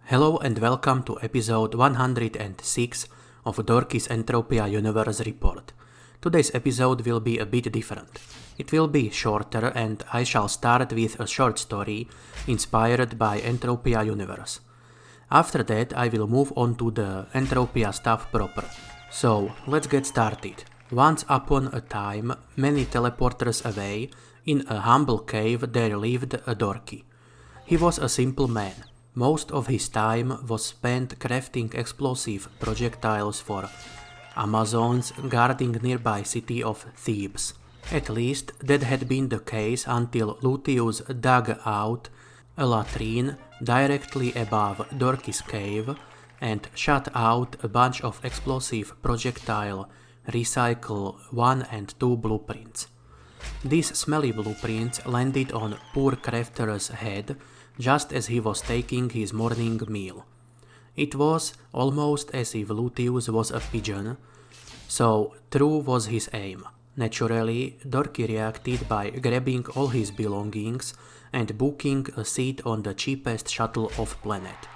Hello and welcome to episode 106 of Dorki's Entropia Universe report. Today's episode will be a bit different. It will be shorter and I shall start with a short story inspired by Entropia Universe. After that I will move on to the Entropia stuff proper. So let's get started. Once upon a time, many teleporters away, in a humble cave there lived a Dorki. He was a simple man. Most of his time was spent crafting explosive projectiles for Amazons guarding nearby city of Thebes. At least that had been the case until Lucius dug out a latrine directly above Dorki's cave and shot out a bunch of explosive projectile Recycle 1 and 2 blueprints. These smelly blueprints landed on poor crafter's head just as he was taking his morning meal. It was almost as if Lucius was a pigeon, so true was his aim. Naturally, Dorki reacted by grabbing all his belongings and booking a seat on the cheapest shuttle off planet.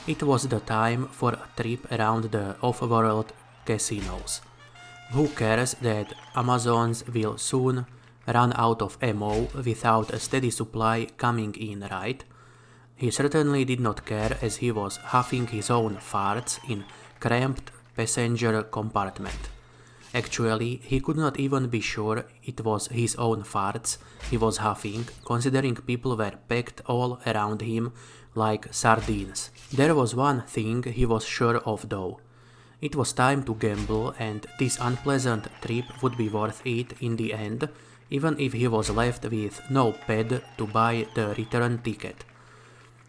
It was the time for a trip around the off-world casinos. Who cares that Amazons will soon run out of ammo without a steady supply coming in, right? He certainly did not care as he was huffing his own farts in cramped passenger compartment. Actually, he could not even be sure it was his own farts he was huffing, considering people were packed all around him like sardines. There was one thing he was sure of though. It was time to gamble and this unpleasant trip would be worth it in the end, even if he was left with no ped to buy the return ticket.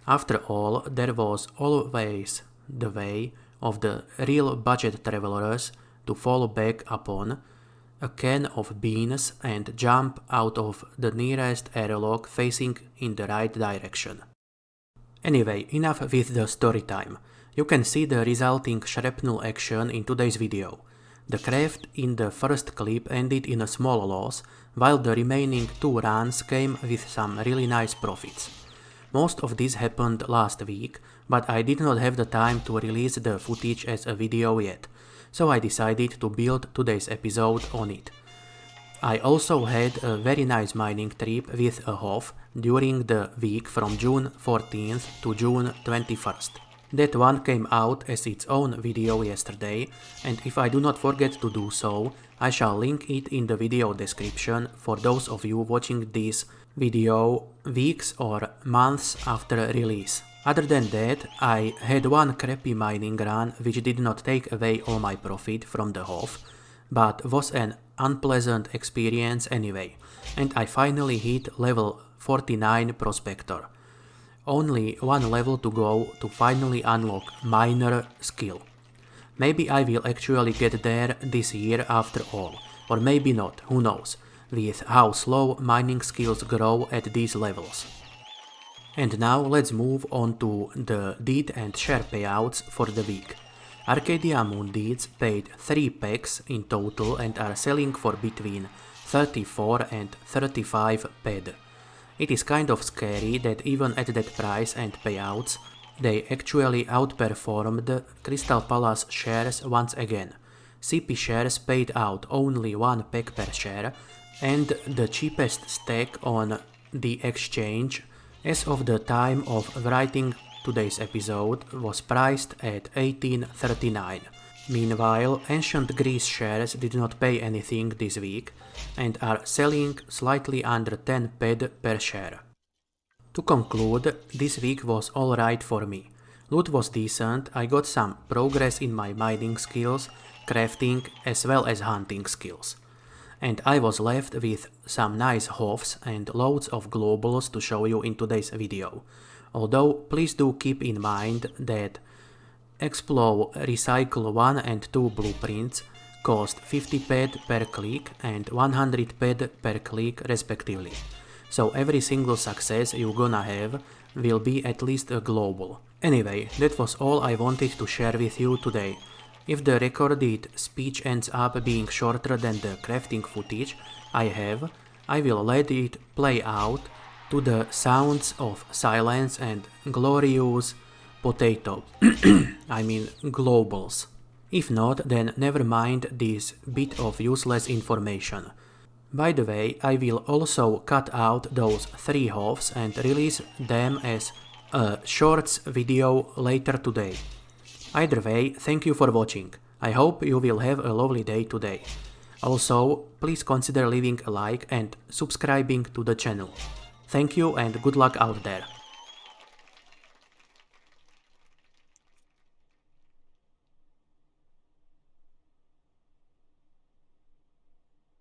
After all, there was always the way of the real budget travelers to fall back upon a can of beans and jump out of the nearest airlock facing in the right direction. Anyway, enough with the story time. You can see the resulting shrapnel action in today's video. The craft in the first clip ended in a small loss, while the remaining two runs came with some really nice profits. Most of this happened last week, but I did not have the time to release the footage as a video yet, so I decided to build today's episode on it. I also had a very nice mining trip with a HoF during the week from June 14th to June 21st. That one came out as its own video yesterday, and if I do not forget to do so, I shall link it in the video description for those of you watching this video weeks or months after release. Other than that, I had one crappy mining run which did not take away all my profit from the HoF, but was an unpleasant experience anyway, and I finally hit level 49 Prospector. Only one level to go to finally unlock Miner skill. Maybe I will actually get there this year after all, or maybe not, who knows, with how slow mining skills grow at these levels. And now let's move on to the Deeds&Shares payouts for the week. Arcadia Moon Deeds paid 3 packs in total and are selling for between 34 and 35 ped. It is kind of scary that even at that price and payouts, they actually outperformed Crystal Palace shares once again. CP shares paid out only 1 pack per share, and the cheapest stack on the exchange as of the time of writing today's episode was priced at 1839. Meanwhile, Ancient Greece shares did not pay anything this week and are selling slightly under 10 ped per share. To conclude, this week was alright for me. Loot was decent, I got some progress in my mining skills, crafting as well as hunting skills. And I was left with some nice HoFs and loads of globals to show you in today's video. Although please do keep in mind that Explo Recycle 1 and 2 blueprints cost 50 ped per click and 100 ped per click respectively. So every single success you gonna have will be at least a global. Anyway, that was all I wanted to share with you today. If the recorded speech ends up being shorter than the crafting footage I will let it play out to the sounds of silence and glorious potato. I mean globals. If not, then never mind this bit of useless information. By the way, I will also cut out those 3 HoFs and release them as a shorts video later today. Either way, thank you for watching. I hope you will have a lovely day today. Also, please consider leaving a like and subscribing to the channel. Thank you and good luck out there.